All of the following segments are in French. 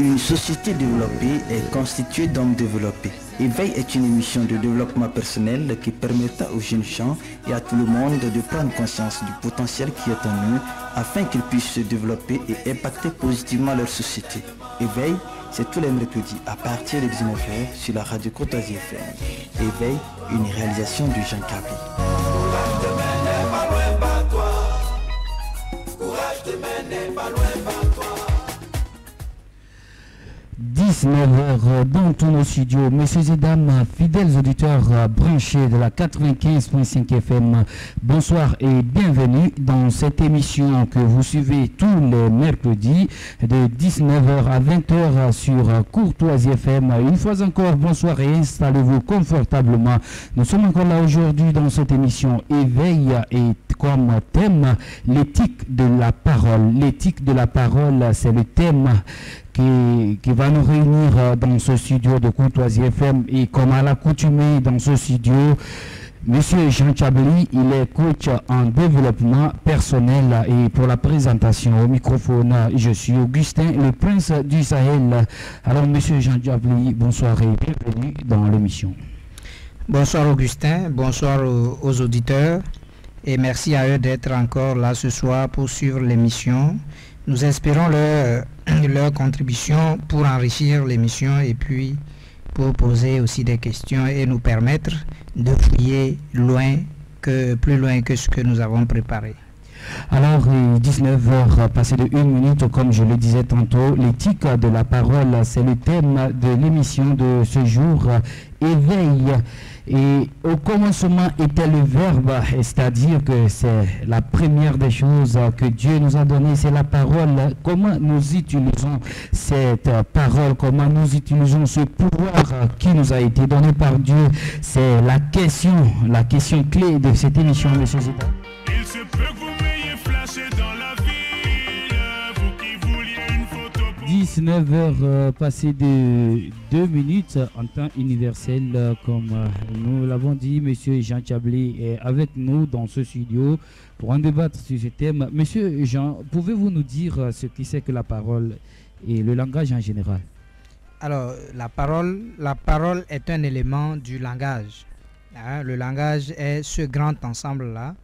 Une société développée est constituée d'hommes développés. Éveil est une émission de développement personnel qui permettra aux jeunes gens et à tout le monde de prendre conscience du potentiel qui est en eux afin qu'ils puissent se développer et impacter positivement leur société. Éveil, c'est tous les mercredis à partir de 19h sur la radio Courtoisie FM. Éveil, une réalisation de Jean Kaby. 19h dans tous nos studios. Messieurs et dames, fidèles auditeurs branchés de la 95.5 FM, bonsoir et bienvenue dans cette émission que vous suivez tous les mercredis de 19h à 20h sur Courtoisie FM. Une fois encore, bonsoir et installez-vous confortablement. Nous sommes encore là aujourd'hui dans cette émission Éveil et comme thème l'éthique de la parole. L'éthique de la parole, c'est le thème qui va nous réunir dans ce studio de Courtoisie FM. Et comme à l'accoutumée dans ce studio, Monsieur Jean Chabli, il est coach en développement personnel. Et pour la présentation au microphone, je suis Augustin, le prince du Sahel. Alors Monsieur Jean Chabli, bonsoir et bienvenue dans l'émission. Bonsoir Augustin, bonsoir aux auditeurs et merci à eux d'être encore là ce soir pour suivre l'émission. Nous espérons leur contribution pour enrichir l'émission et puis pour poser aussi des questions et nous permettre de fouiller plus loin que ce que nous avons préparé. Alors, 19h passé de 1 minute, comme je le disais tantôt, l'éthique de la parole, c'est le thème de l'émission de ce jour, Éveil. Et au commencement était le verbe, c'est-à-dire que c'est la première des choses que Dieu nous a données, c'est la parole. Comment nous utilisons cette parole, comment nous utilisons ce pouvoir qui nous a été donné par Dieu, c'est la question clé de cette émission, messieurs et dames. Il se peut que vous m'ayez flashé dans la ville, vous qui vouliez une photo pour... 19h passé de 2 minutes en temps universel, comme nous l'avons dit. Monsieur Jean Chabli est avec nous dans ce studio pour en débattre sur ce thème. Monsieur Jean, pouvez-vous nous dire ce qui c'est que la parole et le langage en général? Alors, la parole est un élément du langage. Hein, le langage est ce grand ensemble-là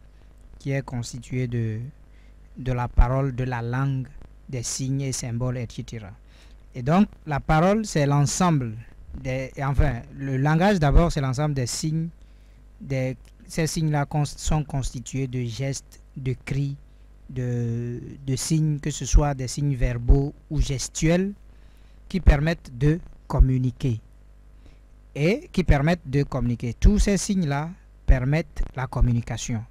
qui est constitué de la parole, de la langue, des signes et symboles, etc. Et donc, la parole, c'est l'ensemble le langage d'abord, c'est l'ensemble des signes. Ces signes-là sont constitués de gestes, de cris, de signes, que ce soit des signes verbaux ou gestuels, qui permettent de communiquer. Tous ces signes-là permettent la communication.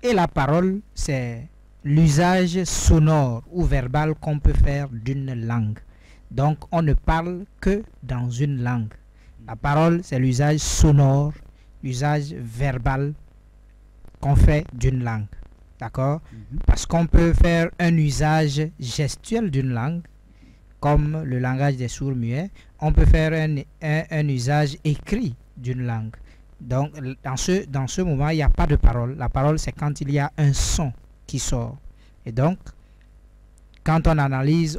Et la parole, c'est l'usage sonore ou verbal qu'on peut faire d'une langue. Donc, on ne parle que dans une langue. La parole, c'est l'usage sonore, l'usage verbal qu'on fait d'une langue. D'accord? Parce qu'on peut faire un usage gestuel d'une langue, comme le langage des sourds-muets. On peut faire un usage écrit d'une langue. Donc, dans ce moment, il n'y a pas de parole. La parole, c'est quand il y a un son qui sort. Et donc, quand on analyse,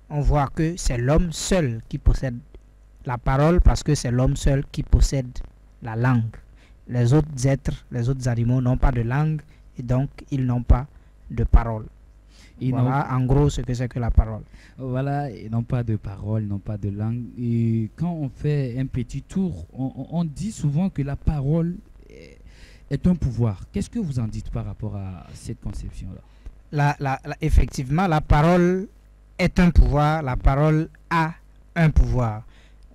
on voit que c'est l'homme seul qui possède la parole parce que c'est l'homme seul qui possède la langue. Les autres êtres, les autres animaux n'ont pas de langue et donc ils n'ont pas de parole. Voilà en gros ce que c'est que la parole. Voilà, ils n'ont pas de parole, ils n'ont pas de langue. Et quand on fait un petit tour, on dit souvent que la parole est un pouvoir. Qu'est-ce que vous en dites par rapport à cette conception-là? Effectivement, la parole est un pouvoir, la parole a un pouvoir.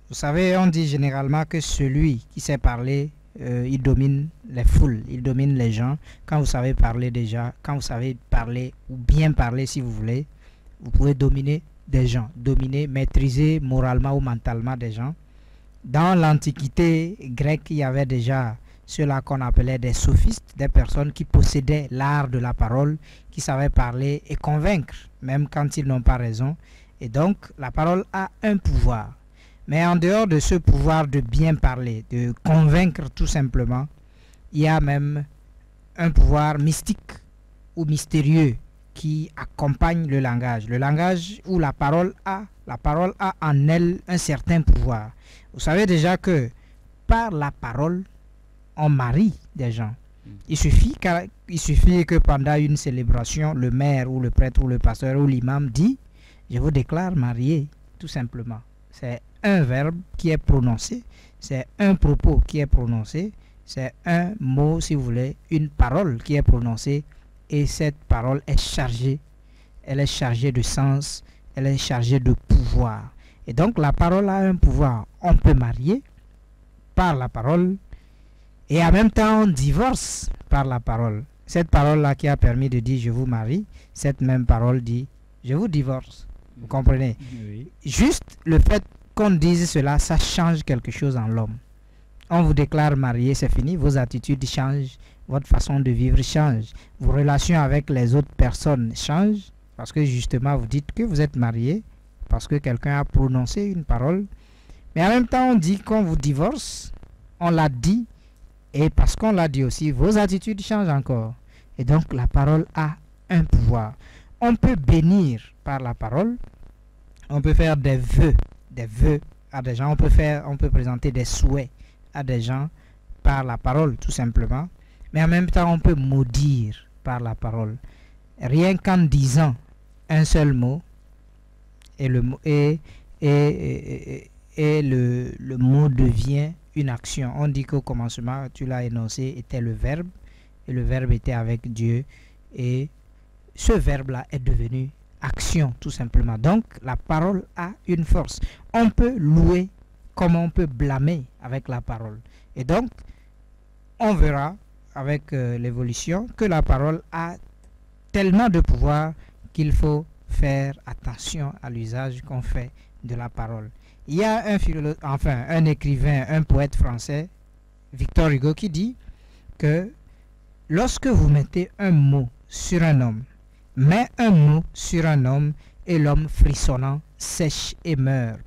Vous savez, on dit généralement que celui qui sait parler, il domine les foules, il domine les gens. Quand vous savez parler déjà, quand vous savez parler ou bien parler si vous voulez, vous pouvez dominer des gens, maîtriser moralement ou mentalement des gens. Dans l'Antiquité grecque, il y avait déjà ceux-là qu'on appelait des sophistes, des personnes qui possédaient l'art de la parole, qui savaient parler et convaincre, même quand ils n'ont pas raison. Et donc, la parole a un pouvoir. Mais en dehors de ce pouvoir de bien parler, de convaincre tout simplement, il y a même un pouvoir mystique ou mystérieux qui accompagne le langage. Le langage ou la parole a La parole a en elle un certain pouvoir. Vous savez déjà que par la parole, on marie des gens. Il suffit que pendant une célébration, le maire ou le prêtre ou le pasteur ou l'imam dit « Je vous déclare marié », tout simplement. C'est un verbe qui est prononcé, c'est un propos qui est prononcé, c'est un mot, si vous voulez, une parole qui est prononcée, et cette parole est chargée, elle est chargée de sens, elle est chargée de pouvoir. Et donc la parole a un pouvoir. On peut marier par la parole, et en même temps on divorce par la parole. Cette parole-là qui a permis de dire « Je vous marie », cette même parole dit « Je vous divorce ». Vous comprenez? Oui. Juste le fait qu'on dise cela, ça change quelque chose en l'homme. On vous déclare marié, c'est fini, vos attitudes changent, votre façon de vivre change, vos relations avec les autres personnes changent, parce que justement vous dites que vous êtes marié, parce que quelqu'un a prononcé une parole. Mais en même temps, on dit qu'on vous divorce, on l'a dit, et parce qu'on l'a dit aussi, vos attitudes changent encore. Et donc la parole a un pouvoir. On peut bénir par la parole, on peut faire des vœux à des gens, on peut présenter des souhaits à des gens par la parole tout simplement, mais en même temps on peut maudire par la parole. Rien qu'en disant un seul mot et le mot devient une action. On dit qu'au commencement, tu l'as énoncé, était le verbe, et le verbe était avec Dieu, et ce verbe-là est devenu action tout simplement. Donc la parole a une force. On peut louer comme on peut blâmer avec la parole. Et donc on verra avec l'évolution que la parole a tellement de pouvoir qu'il faut faire attention à l'usage qu'on fait de la parole. Il y a un écrivain, un poète français, Victor Hugo, qui dit que lorsque vous mettez un mot sur un homme, met un mot sur un homme et l'homme frissonnant sèche et meurt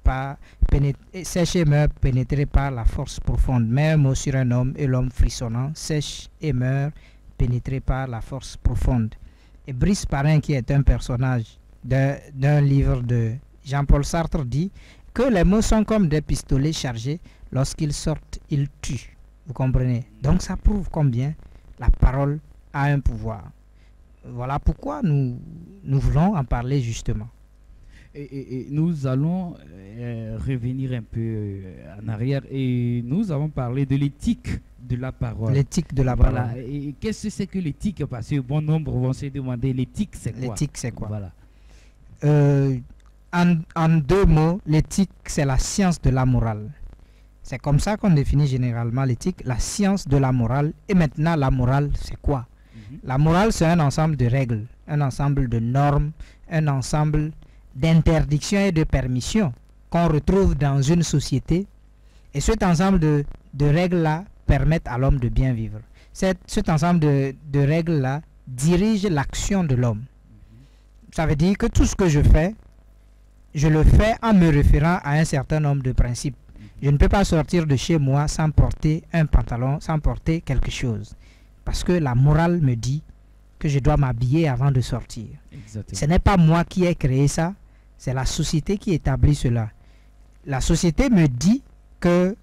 pénétré par la force profonde. Met un mot sur un homme et l'homme frissonnant sèche et meurt pénétré par la force profonde. Et Brice Parrain, qui est un personnage d'un livre de Jean-Paul Sartre, dit que les mots sont comme des pistolets chargés. Lorsqu'ils sortent, ils tuent. Vous comprenez? Donc ça prouve combien la parole a un pouvoir. Voilà pourquoi nous voulons en parler justement. Et nous allons revenir un peu en arrière et nous avons parlé de l'éthique de la parole. L'éthique de la voilà. parole. Et qu'est-ce que c'est que l'éthique? Parce que bon nombre vont se demander l'éthique c'est quoi? L'éthique c'est quoi? Voilà. En deux mots, l'éthique c'est la science de la morale. C'est comme ça qu'on définit généralement l'éthique, la science de la morale. Et maintenant la morale c'est quoi? La morale, c'est un ensemble de règles, un ensemble de normes, un ensemble d'interdictions et de permissions qu'on retrouve dans une société. Et cet ensemble de règles-là permettent à l'homme de bien vivre. Cet ensemble de règles-là dirige l'action de l'homme. Ça veut dire que tout ce que je fais, je le fais en me référant à un certain nombre de principes. Je ne peux pas sortir de chez moi sans porter un pantalon, sans porter quelque chose. Parce que la morale me dit que je dois m'habiller avant de sortir. Exactement. Ce n'est pas moi qui ai créé ça, c'est la société qui établit cela. La société me dit que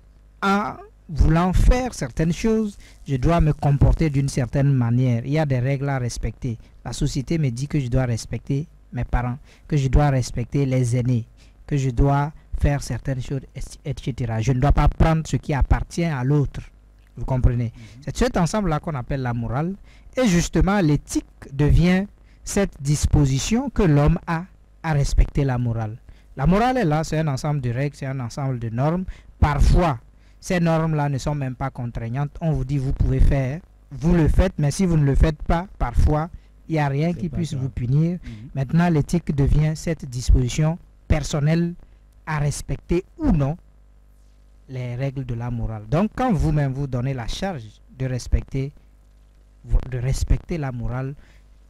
en voulant faire certaines choses, je dois me comporter d'une certaine manière. Il y a des règles à respecter. La société me dit que je dois respecter mes parents, que je dois respecter les aînés, que je dois faire certaines choses, etc. Je ne dois pas prendre ce qui appartient à l'autre. Vous comprenez? C'est cet ensemble-là qu'on appelle la morale. Et justement, l'éthique devient cette disposition que l'homme a à respecter la morale. La morale est là, c'est un ensemble de règles, c'est un ensemble de normes. Parfois, ces normes-là ne sont même pas contraignantes. On vous dit, vous pouvez faire, vous le faites, mais si vous ne le faites pas, parfois, il n'y a rien qui puisse vous punir. Maintenant, l'éthique devient cette disposition personnelle à respecter ou non les règles de la morale. Donc quand vous-même vous donnez la charge de respecter la morale,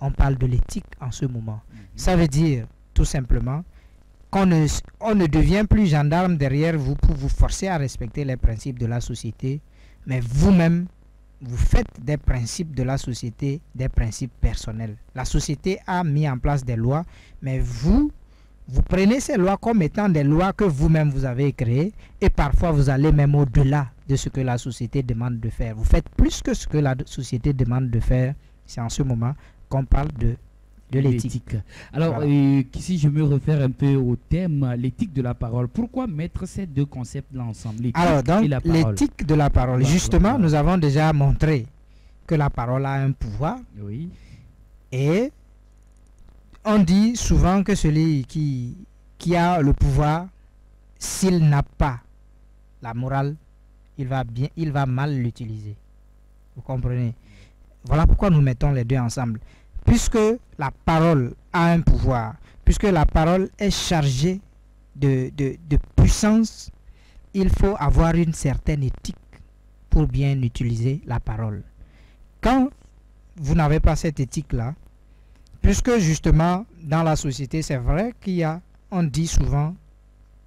on parle de l'éthique en ce moment. Ça veut dire tout simplement on ne devient plus gendarme derrière vous pour vous forcer à respecter les principes de la société, mais vous-même vous faites des principes de la société des principes personnels. La société a mis en place des lois, mais vous vous prenez ces lois comme étant des lois que vous-même vous avez créées et parfois vous allez même au-delà de ce que la société demande de faire. Vous faites plus que ce que la société demande de faire. C'est en ce moment qu'on parle de l'éthique. Alors, Voilà. si je me réfère un peu au thème, l'éthique de la parole, pourquoi mettre ces deux concepts-là ensemble, l'éthique Alors, donc, et la parole? l'éthique de la parole. Voilà, Justement, voilà. nous avons déjà montré que la parole a un pouvoir Oui, et on dit souvent que celui qui a le pouvoir, s'il n'a pas la morale, il va mal l'utiliser. Vous comprenez? Voilà pourquoi nous mettons les deux ensemble. Puisque la parole a un pouvoir, puisque la parole est chargée de puissance, il faut avoir une certaine éthique pour bien utiliser la parole. Quand vous n'avez pas cette éthique-là, puisque justement dans la société, c'est vrai on dit souvent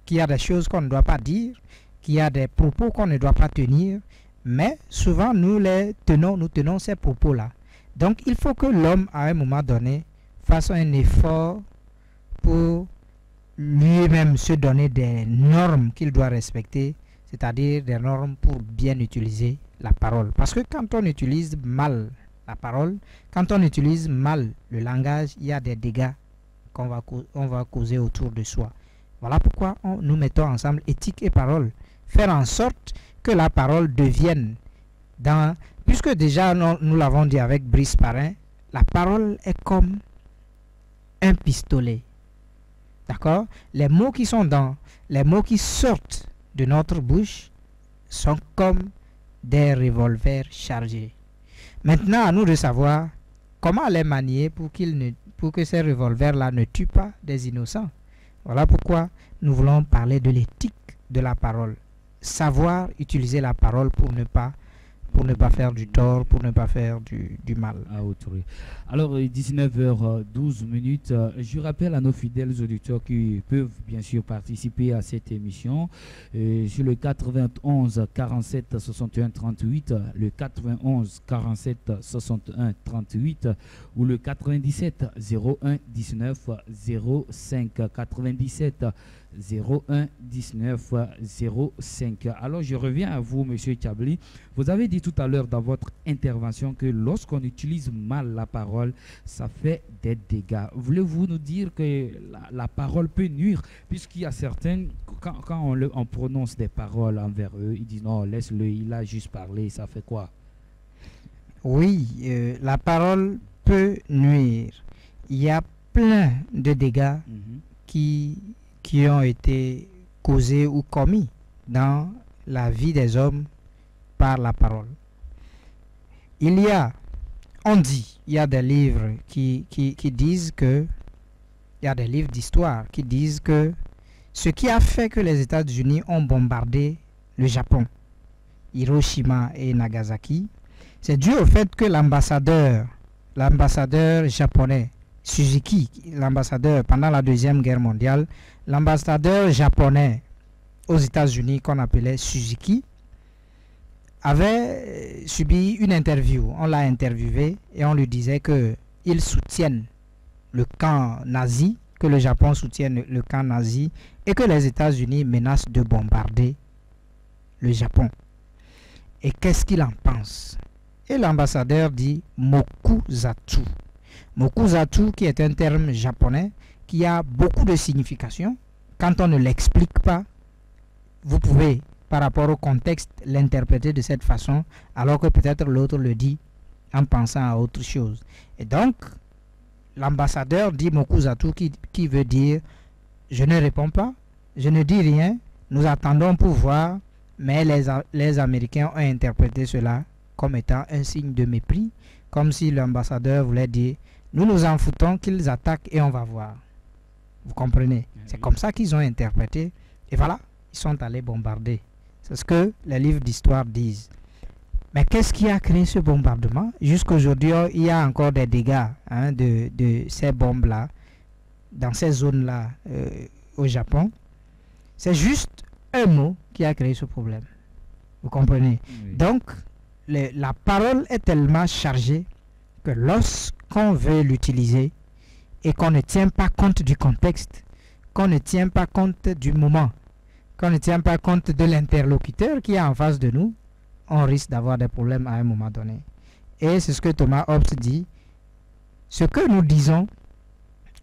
qu'il y a des choses qu'on ne doit pas dire, qu'il y a des propos qu'on ne doit pas tenir, mais souvent nous tenons ces propos-là. Donc il faut que l'homme à un moment donné fasse un effort pour lui-même se donner des normes qu'il doit respecter, c'est-à-dire des normes pour bien utiliser la parole. Parce que quand on utilise mal la parole, quand on utilise mal le langage, il y a des dégâts qu'on va causer autour de soi. Voilà pourquoi nous mettons ensemble éthique et parole. Faire en sorte que la parole devienne puisque déjà nous l'avons dit avec Brice Parrain, la parole est comme un pistolet. D'accord? Les mots qui sortent de notre bouche sont comme des revolvers chargés. Maintenant, à nous de savoir comment les manier pour que ces revolvers-là ne tuent pas des innocents. Voilà pourquoi nous voulons parler de l'éthique de la parole. Savoir utiliser la parole pour ne pas faire du tort, pour ne pas faire du mal. à autrui. Alors, 19h12. Je rappelle à nos fidèles auditeurs qui peuvent bien sûr participer à cette émission sur le 91 47 61 38, le 91 47 61 38 ou le 97 01 19 05 97 01 19 05. Alors je reviens à vous, Monsieur Tchabli. Vous avez dit tout à l'heure dans votre intervention que lorsqu'on utilise mal la parole, ça fait des dégâts. Voulez-vous nous dire que la parole peut nuire, puisqu'il y a certains, quand on prononce des paroles envers eux, ils disent non, laisse-le, il a juste parlé, ça fait quoi? Oui, la parole peut nuire. Il y a plein de dégâts qui ont été causés ou commis dans la vie des hommes par la parole. Il y a des livres qui disent que, il y a des livres d'histoire qui disent que ce qui a fait que les États-Unis ont bombardé le Japon, Hiroshima et Nagasaki, c'est dû au fait que l'ambassadeur japonais, Suzuki, l'ambassadeur pendant la Deuxième Guerre mondiale, l'ambassadeur japonais aux États-Unis qu'on appelait Suzuki, avait subi une interview. On l'a interviewé et on lui disait qu'ils soutiennent le camp nazi, que le Japon soutienne le camp nazi et que les États-Unis menacent de bombarder le Japon. Et qu'est-ce qu'il en pense? Et l'ambassadeur dit Mokuzatsu. Mokuzatsu, qui est un terme japonais qui a beaucoup de signification. Quand on ne l'explique pas, vous pouvez, par rapport au contexte, l'interpréter de cette façon, alors que peut-être l'autre le dit en pensant à autre chose. Et donc, l'ambassadeur dit Mokuzatsu, qui veut dire je ne réponds pas, je ne dis rien, nous attendons pour voir, mais les Américains ont interprété cela comme étant un signe de mépris, comme si l'ambassadeur voulait dire nous nous en foutons qu'ils attaquent et on va voir. Vous comprenez? C'est comme ça qu'ils ont interprété. Et voilà, ils sont allés bombarder. C'est ce que les livres d'histoire disent. Mais qu'est-ce qui a créé ce bombardement? Jusqu'aujourd'hui, il y a encore des dégâts de ces bombes-là, dans ces zones-là au Japon. C'est juste un mot qui a créé ce problème. Vous comprenez? Oui. Donc, la parole est tellement chargée que lorsqu'on veut l'utiliser et qu'on ne tient pas compte du contexte, qu'on ne tient pas compte du moment, qu'on ne tient pas compte de l'interlocuteur qui est en face de nous, on risque d'avoir des problèmes à un moment donné. Et c'est ce que Thomas Hobbes dit. Ce que nous disons,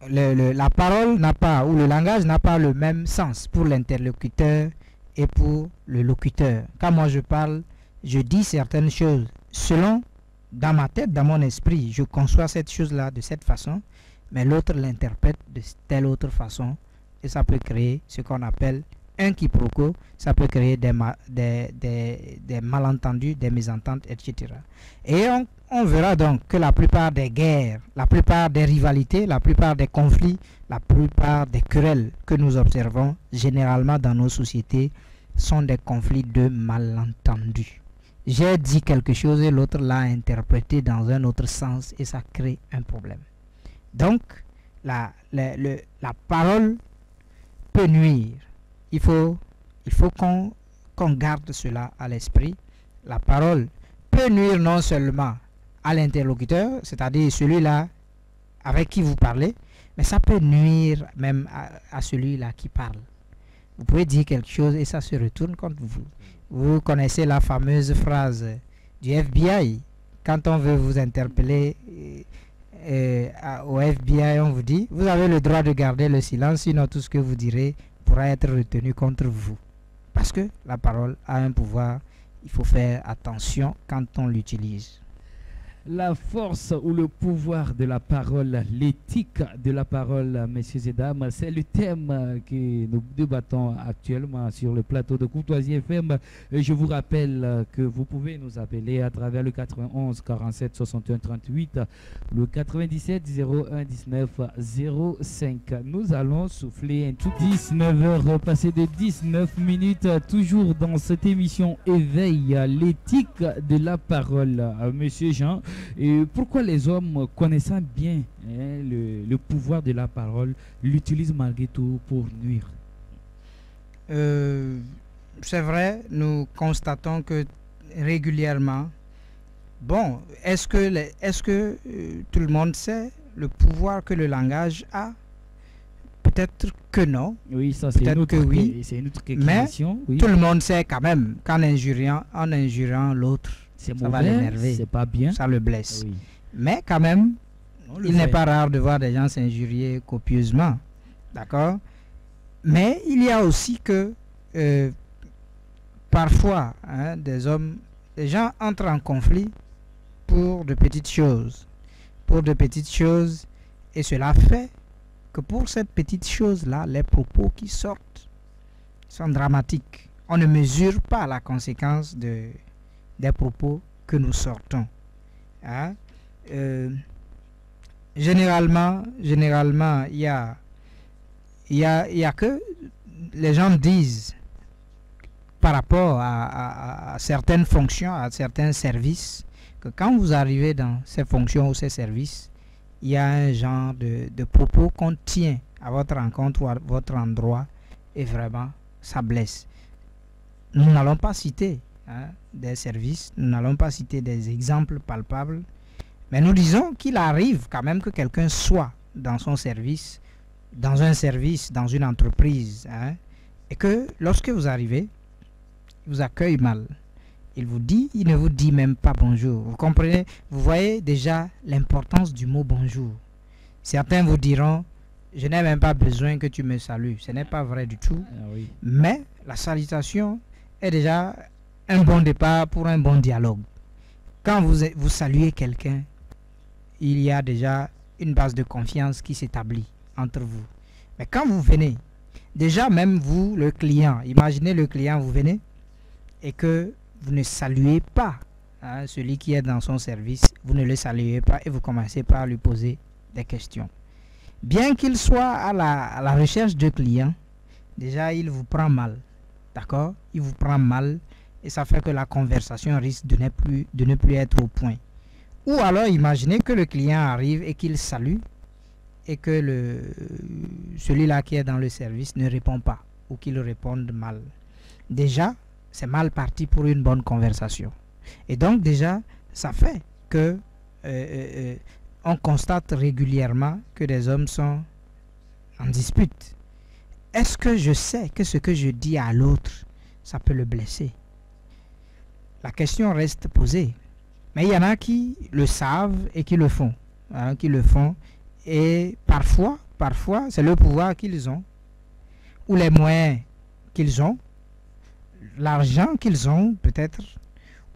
la parole n'a pas, ou le langage n'a pas le même sens pour l'interlocuteur et pour le locuteur. Quand moi je parle, je dis certaines choses selon, dans ma tête, dans mon esprit, je conçois cette chose-là de cette façon, mais l'autre l'interprète de telle autre façon, et ça peut créer ce qu'on appelle un quiproquo, ça peut créer des malentendus, des mésententes, etc. Et on verra donc que la plupart des guerres, la plupart des rivalités, la plupart des conflits, la plupart des querelles que nous observons généralement dans nos sociétés sont des conflits de malentendus. J'ai dit quelque chose et l'autre l'a interprété dans un autre sens et ça crée un problème. Donc, la parole peut nuire. Il faut qu'on garde cela à l'esprit. La parole peut nuire non seulement à l'interlocuteur, c'est-à-dire celui-là avec qui vous parlez, mais ça peut nuire même à celui-là qui parle. Vous pouvez dire quelque chose et ça se retourne contre vous. Vous connaissez la fameuse phrase du FBI. Quand on veut vous interpeller au FBI, on vous dit, vous avez le droit de garder le silence, sinon tout ce que vous direz pourra être retenu contre vous. Parce que la parole a un pouvoir, il faut faire attention quand on l'utilise. La force ou le pouvoir de la parole, l'éthique de la parole, messieurs et dames, c'est le thème que nous débattons actuellement sur le plateau de Courtoisie FM. Et je vous rappelle que vous pouvez nous appeler à travers le 91 47 61 38, le 97 01 19 05. Nous allons souffler un tout 19h, passé de 19 minutes, toujours dans cette émission Éveil, l'éthique de la parole. Monsieur Jean, et pourquoi les hommes connaissant bien le pouvoir de la parole l'utilisent malgré tout pour nuire? C'est vrai, nous constatons que régulièrement, bon, est-ce que tout le monde sait le pouvoir que le langage a? Peut-être que non. Oui, ça c'est peut-être que oui. C'est une autre mais question. Oui. Tout le monde sait quand même qu'en injuriant l'autre, ça va l'énerver, c'est pas bien, ça le blesse. Oui. Mais quand même, il n'est pas rare de voir des gens s'injurier copieusement, d'accord? Mais il y a aussi que parfois, des gens entrent en conflit pour de petites choses, et cela fait que pour cette petite chose-là, les propos qui sortent sont dramatiques. On ne mesure pas la conséquence des propos que nous sortons. Généralement, il y a que les gens disent par rapport à certaines fonctions, à certains services, que quand vous arrivez dans ces fonctions ou ces services, il y a un genre de propos qu'on tient à votre rencontre ou à votre endroit et vraiment ça blesse. Nous n'allons pas citer des services, nous n'allons pas citer des exemples palpables, mais nous disons qu'il arrive quand même que quelqu'un soit dans son service, dans un service, dans une entreprise, et que lorsque vous arrivez, il vous accueille mal. Il ne vous dit même pas bonjour. Vous comprenez? Vous voyez déjà l'importance du mot bonjour. Certains vous diront, je n'ai même pas besoin que tu me salues. Ce n'est pas vrai du tout. Oui. Mais la salutation est déjà un bon départ pour un bon dialogue. Quand vous saluez quelqu'un, il y a déjà une base de confiance qui s'établit entre vous. Mais quand vous venez, déjà même vous, le client, imaginez le client, vous venez et que vous ne saluez pas celui qui est dans son service, vous ne le saluez pas et vous commencez par lui poser des questions. Bien qu'il soit à la recherche de clients, déjà il vous prend mal. D'accord? Il vous prend mal et ça fait que la conversation risque de ne plus être au point. Ou alors imaginez que le client arrive et qu'il salue et que celui-là qui est dans le service ne répond pas ou qu'il réponde mal. Déjà, c'est mal parti pour une bonne conversation. Et donc déjà, ça fait que on constate régulièrement que des hommes sont en dispute. est-ce que je sais que ce que je dis à l'autre, ça peut le blesser? La question reste posée. Mais il y en a qui le savent et qui le font. Et parfois, c'est le pouvoir qu'ils ont, ou les moyens qu'ils ont, l'argent qu'ils ont peut-être,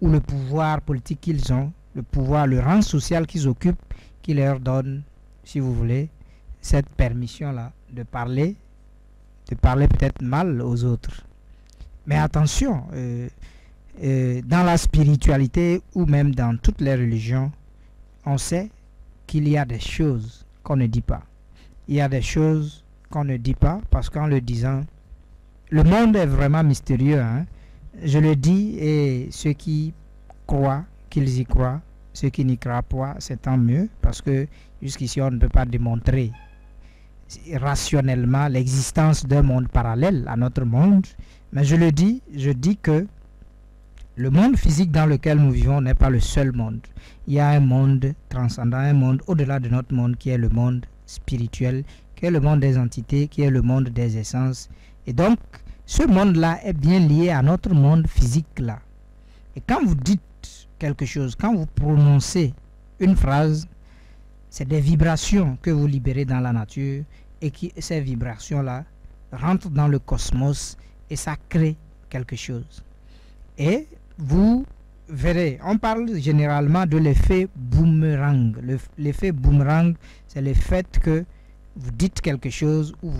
ou le pouvoir politique qu'ils ont, le pouvoir, le rang social qu'ils occupent, qui leur donne, si vous voulez, cette permission-là de parler peut-être mal aux autres. Mais attention, dans la spiritualité ou même dans toutes les religions, on sait qu'il y a des choses qu'on ne dit pas. Il y a des choses qu'on ne dit pas parce qu'en le disant, le monde est vraiment mystérieux. Hein? Je le dis et ceux qui croient qu'ils y croient, ceux qui n'y croient pas, c'est tant mieux parce que jusqu'ici on ne peut pas démontrer rationnellement l'existence d'un monde parallèle à notre monde. Mais je dis que le monde physique dans lequel nous vivons n'est pas le seul monde. Il y a un monde transcendant, un monde au-delà de notre monde qui est le monde spirituel, qui est le monde des entités, qui est le monde des essences. Et donc, ce monde-là est bien lié à notre monde physique-là. Et quand vous dites quelque chose, quand vous prononcez une phrase, c'est des vibrations que vous libérez dans la nature et ces vibrations-là rentrent dans le cosmos et ça crée quelque chose. Et vous verrez, on parle généralement de l'effet boomerang. L'effet boomerang, c'est le fait que vous dites quelque chose ou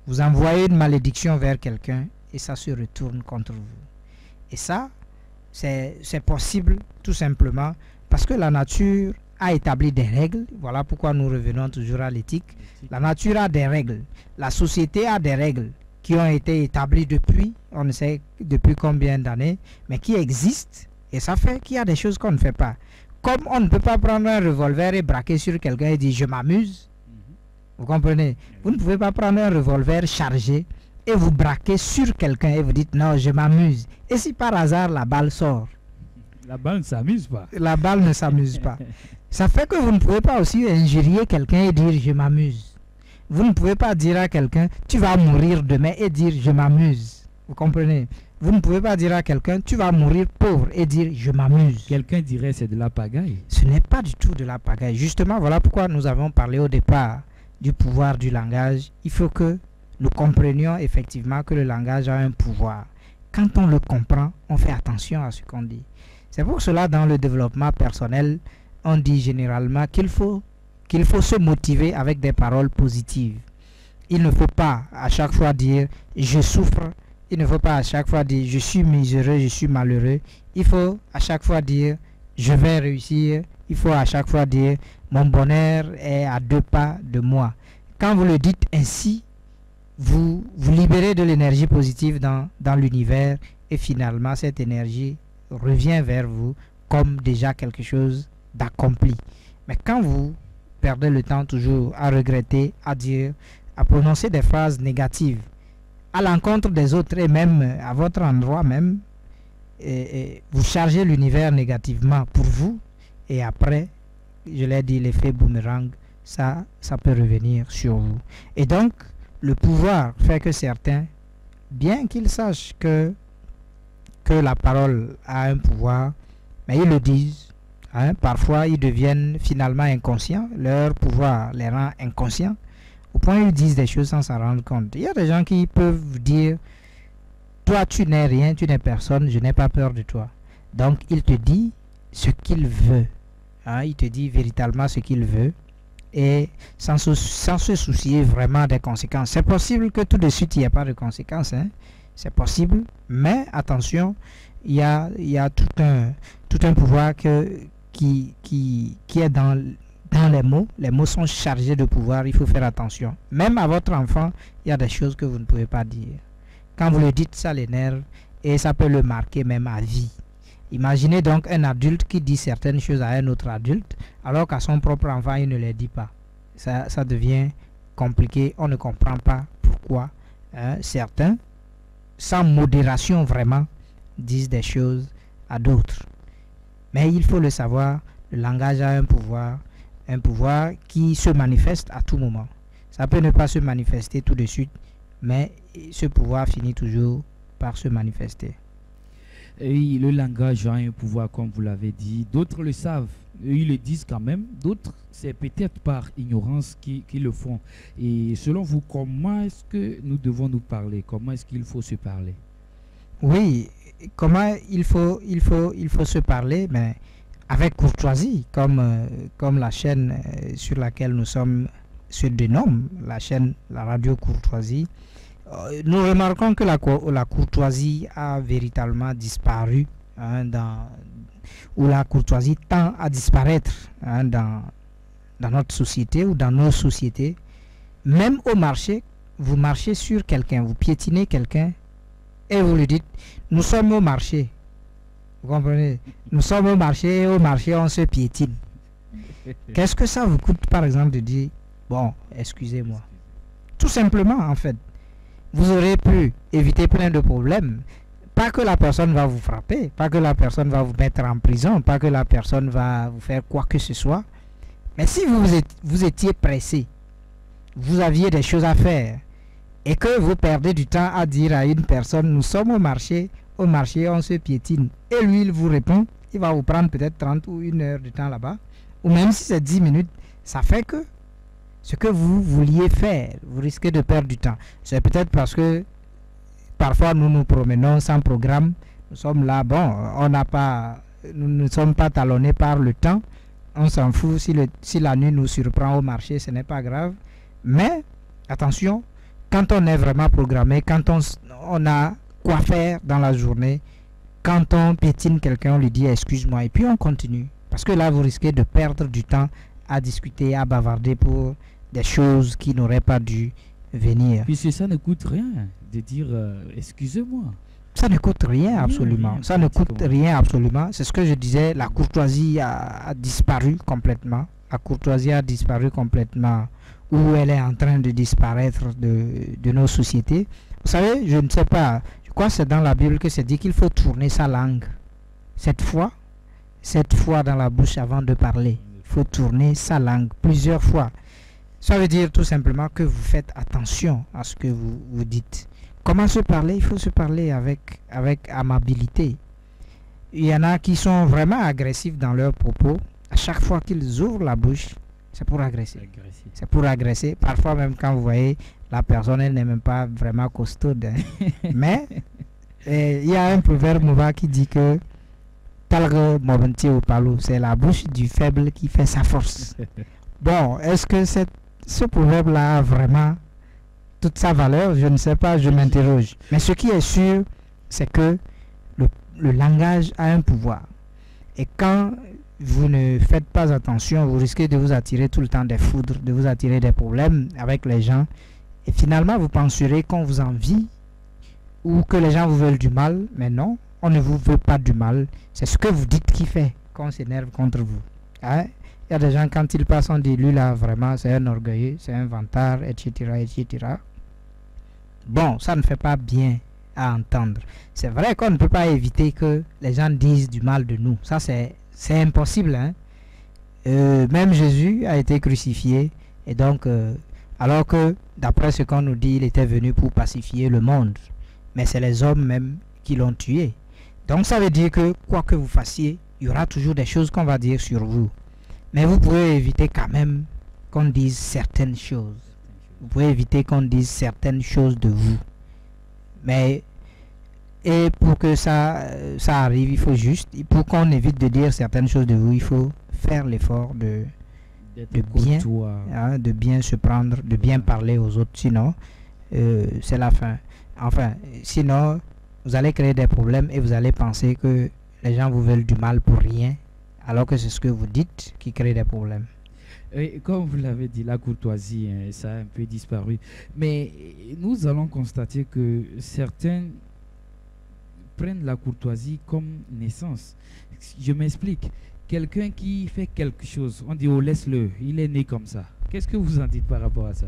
vous envoyez une malédiction vers quelqu'un et ça se retourne contre vous. Et ça, c'est possible tout simplement parce que la nature a établi des règles. Voilà pourquoi nous revenons toujours à l'éthique. La nature a des règles. La société a des règles qui ont été établies depuis, on ne sait depuis combien d'années, mais qui existent. Et ça fait qu'il y a des choses qu'on ne fait pas. Comme on ne peut pas prendre un revolver et braquer sur quelqu'un et dire je m'amuse. Vous comprenez? Vous ne pouvez pas prendre un revolver chargé et vous braquer sur quelqu'un et vous dites non, je m'amuse. Et si par hasard la balle sort? La balle ne s'amuse pas. La balle ne s'amuse pas. Ça fait que vous ne pouvez pas aussi injurier quelqu'un et dire je m'amuse. Vous ne pouvez pas dire à quelqu'un tu vas mourir demain et dire je m'amuse. Vous comprenez? Vous ne pouvez pas dire à quelqu'un tu vas mourir pauvre et dire je m'amuse. Quelqu'un dirait c'est de la pagaille. Ce n'est pas du tout de la pagaille. Justement, voilà pourquoi nous avons parlé au départ du pouvoir du langage. Il faut que nous comprenions effectivement que le langage a un pouvoir. Quand on le comprend, on fait attention à ce qu'on dit. C'est pour cela dans le développement personnel, on dit généralement qu'il faut se motiver avec des paroles positives. Il ne faut pas à chaque fois dire je souffre. Il ne faut pas à chaque fois dire je suis miséreux, je suis malheureux. Il faut à chaque fois dire je vais réussir. Il faut à chaque fois dire mon bonheur est à 2 pas de moi. Quand vous le dites ainsi, vous libérez de l'énergie positive dans l'univers et finalement cette énergie revient vers vous comme déjà quelque chose d'accompli. Mais quand vous perdez le temps toujours à regretter, à dire, à prononcer des phrases négatives à l'encontre des autres et même à votre endroit même, et vous chargez l'univers négativement pour vous et après, je l'ai dit, l'effet boomerang, ça peut revenir sur vous. Et donc, le pouvoir fait que certains, bien qu'ils sachent que la parole a un pouvoir, mais ils le disent. Hein, parfois, ils deviennent finalement inconscients. Leur pouvoir les rend inconscients. Au point où ils disent des choses sans s'en rendre compte. Il y a des gens qui peuvent dire toi, tu n'es rien, tu n'es personne, je n'ai pas peur de toi. Donc, il te dit ce qu'il veut. Hein, il te dit véritablement ce qu'il veut. Et sans se soucier vraiment des conséquences. C'est possible que tout de suite, il n'y ait pas de conséquences. Hein. C'est possible. Mais attention, il y a tout un pouvoir qui est dans les mots. Les mots sont chargés de pouvoir. Il faut faire attention. Même à votre enfant, il y a des choses que vous ne pouvez pas dire. Quand vous le dites, ça l'énerve et ça peut le marquer même à vie. Imaginez donc un adulte qui dit certaines choses à un autre adulte, alors qu'à son propre enfant, il ne les dit pas. Ça devient compliqué. On ne comprend pas pourquoi certains, sans modération vraiment, disent des choses à d'autres. Mais il faut le savoir, le langage a un pouvoir qui se manifeste à tout moment. Ça peut ne pas se manifester tout de suite. mais ce pouvoir finit toujours par se manifester. Et le langage a un pouvoir, comme vous l'avez dit. D'autres le savent, ils le disent quand même. D'autres, c'est peut-être par ignorance qui le font. Et selon vous, comment est-ce que nous devons nous parler? Comment est-ce qu'il faut se parler? Oui, comment il faut se parler, mais avec courtoisie, comme la chaîne sur laquelle nous sommes se dénomme, la radio Courtoisie. Nous remarquons que la courtoisie a véritablement disparu, ou la courtoisie tend à disparaître dans notre société ou dans nos sociétés. Même au marché, vous marchez sur quelqu'un, vous piétinez quelqu'un et vous lui dites, nous sommes au marché. Vous comprenez? Nous sommes au marché et au marché on se piétine. Qu'est-ce que ça vous coûte par exemple de dire, bon, excusez-moi? Tout simplement en fait. Vous aurez pu éviter plein de problèmes. Pas que la personne va vous frapper, pas que la personne va vous mettre en prison, pas que la personne va vous faire quoi que ce soit. Mais si vous étiez pressé, vous aviez des choses à faire, et que vous perdez du temps à dire à une personne, nous sommes au marché on se piétine, et lui il vous répond, il va vous prendre peut-être 30 ou 1 heure de temps là-bas, ou même si c'est 10 minutes, ça fait que ce que vous vouliez faire, vous risquez de perdre du temps. C'est peut-être parce que parfois nous nous promenons sans programme. Nous sommes là, bon, nous ne sommes pas talonnés par le temps. On s'en fout si la nuit nous surprend au marché, ce n'est pas grave. Mais attention, quand on est vraiment programmé, quand on a quoi faire dans la journée, quand on piétine quelqu'un, on lui dit excuse-moi et puis on continue. Parce que là, vous risquez de perdre du temps à discuter, à bavarder pour des choses qui n'auraient pas dû venir. Puisque ça ne coûte rien de dire excusez-moi. Ça ne coûte rien absolument. Rien, ça ne coûte rien absolument. C'est ce que je disais, la courtoisie a disparu complètement. La courtoisie a disparu complètement, ou elle est en train de disparaître de nos sociétés. Vous savez, je ne sais pas, je crois que c'est dans la Bible que c'est dit qu'il faut tourner sa langue. Cette fois dans la bouche avant de parler. Il faut tourner sa langue plusieurs fois. Ça veut dire tout simplement que vous faites attention à ce que vous dites. Comment se parler? Il faut se parler avec amabilité. Il y en a qui sont vraiment agressifs dans leurs propos. À chaque fois qu'ils ouvrent la bouche, c'est pour agresser. C'est pour agresser. Parfois même quand vous voyez la personne, elle n'est même pas vraiment costaude. Mais il y a un proverbe Mouva qui dit que c'est la bouche du faible qui fait sa force. Bon, est-ce que ce proverbe-là a vraiment toute sa valeur? Je ne sais pas, je m'interroge. Mais ce qui est sûr, c'est que le langage a un pouvoir. Et quand vous ne faites pas attention, vous risquez de vous attirer tout le temps des foudres, de vous attirer des problèmes avec les gens. Et finalement, vous penserez qu'on vous envie ou que les gens vous veulent du mal. Mais non, on ne vous veut pas du mal. C'est ce que vous dites qui fait qu'on s'énerve contre vous. Hein? Il y a des gens, quand ils passent, on dit, lui là, vraiment, c'est un orgueilleux, c'est un vantard, etc., etc. Bon, ça ne fait pas bien à entendre. C'est vrai qu'on ne peut pas éviter que les gens disent du mal de nous. Ça, c'est impossible. Hein? Même Jésus a été crucifié. Et donc, alors que, d'après ce qu'on nous dit, il était venu pour pacifier le monde. Mais c'est les hommes même qui l'ont tué. Donc, ça veut dire que, quoi que vous fassiez, il y aura toujours des choses qu'on va dire sur vous. Mais vous pouvez éviter quand même qu'on dise certaines choses. Vous pouvez éviter qu'on dise certaines choses de vous. Mais, et pour que ça arrive, il faut juste, pour qu'on évite de dire certaines choses de vous, il faut faire l'effort de bien se prendre, de bien parler aux autres. Sinon, c'est la fin. Enfin, sinon, vous allez créer des problèmes et vous allez penser que les gens vous veulent du mal pour rien. Alors que c'est ce que vous dites qui crée des problèmes. Et comme vous l'avez dit, la courtoisie, ça a un peu disparu. Mais nous allons constater que certains prennent la courtoisie comme naissance. Je m'explique. Quelqu'un qui fait quelque chose, on dit, oh, laisse-le, il est né comme ça. Qu'est-ce que vous en dites par rapport à ça?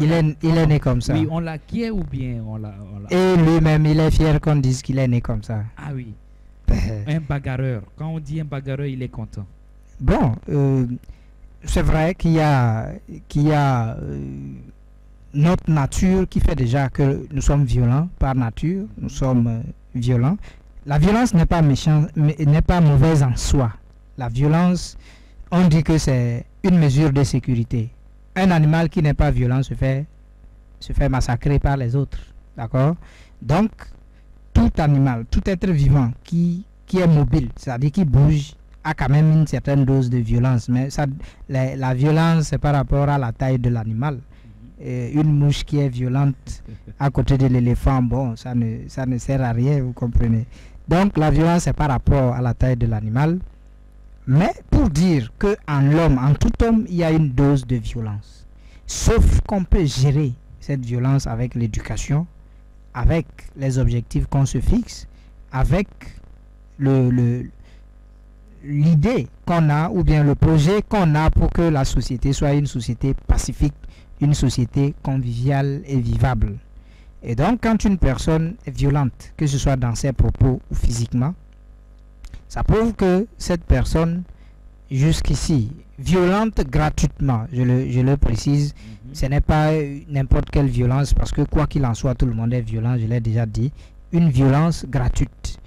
Il est né comme ça. Oui, on l'acquiert ou bien on l'a... Et lui-même, il est fier qu'on dise qu'il est né comme ça. Ah oui. Un bagarreur. Quand on dit un bagarreur, il est content. Bon, c'est vrai qu'il y a notre nature qui fait déjà que nous sommes violents par nature, nous sommes violents. La violence n'est pas méchante, n'est pas mauvaise en soi. La violence, on dit que c'est une mesure de sécurité. Un animal qui n'est pas violent se fait massacrer par les autres. D'accord? Donc, tout animal, tout être vivant qui est mobile, c'est-à-dire qui bouge, a quand même une certaine dose de violence. Mais ça, la violence, c'est par rapport à la taille de l'animal. Une mouche qui est violente à côté de l'éléphant, bon, ça ne sert à rien, vous comprenez. Donc, la violence, c'est par rapport à la taille de l'animal. Mais pour dire qu'en l'homme, en tout homme, il y a une dose de violence. Sauf qu'on peut gérer cette violence avec l'éducation, avec les objectifs qu'on se fixe, avec l'idée qu'on a ou bien le projet qu'on a pour que la société soit une société pacifique, une société conviviale et vivable. Et donc, quand une personne est violente, que ce soit dans ses propos ou physiquement, ça prouve que cette personne, jusqu'ici, violente gratuitement, je le précise, ce n'est pas n'importe quelle violence, parce que quoi qu'il en soit, tout le monde est violent, je l'ai déjà dit, une violence gratuite.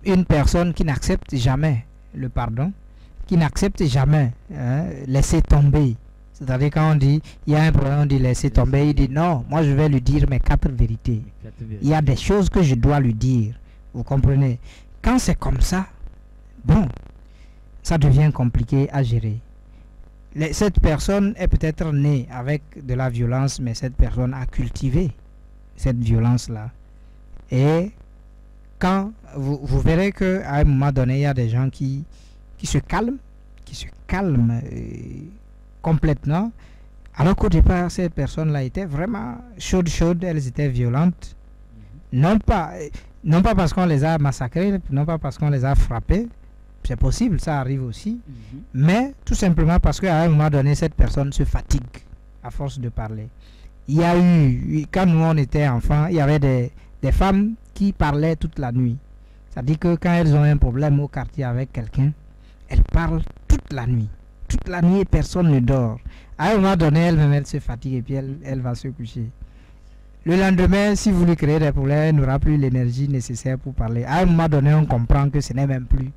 Une personne qui n'accepte jamais le pardon, qui n'accepte jamais laisser tomber. C'est-à-dire quand on dit, il y a un problème, on dit laisser tomber, il dit non, moi je vais lui dire mes 4 vérités. Il y a des choses que je dois lui dire, vous comprenez. Quand c'est comme ça, bon, ça devient compliqué à gérer. Cette personne est peut-être née avec de la violence, mais cette personne a cultivé cette violence-là. Et quand vous verrez qu'à un moment donné, il y a des gens qui se calment, complètement, alors qu'au départ, ces personnes-là étaient vraiment chaudes, elles étaient violentes, non pas parce qu'on les a massacrées, non pas parce qu'on les a frappées, c'est possible, ça arrive aussi, mais tout simplement parce qu'à un moment donné, cette personne se fatigue à force de parler. Il y a eu, quand nous on était enfants, il y avait des femmes qui parlaient toute la nuit. C'est-à-dire que quand elles ont un problème au quartier avec quelqu'un, elles parlent toute la nuit. Toute la nuit, personne ne dort. À un moment donné, elle-même, elle se fatigue et puis elle va se coucher. Le lendemain, si vous lui créez des problèmes, elle n'aura plus l'énergie nécessaire pour parler. À un moment donné, on comprend que ce n'est même plus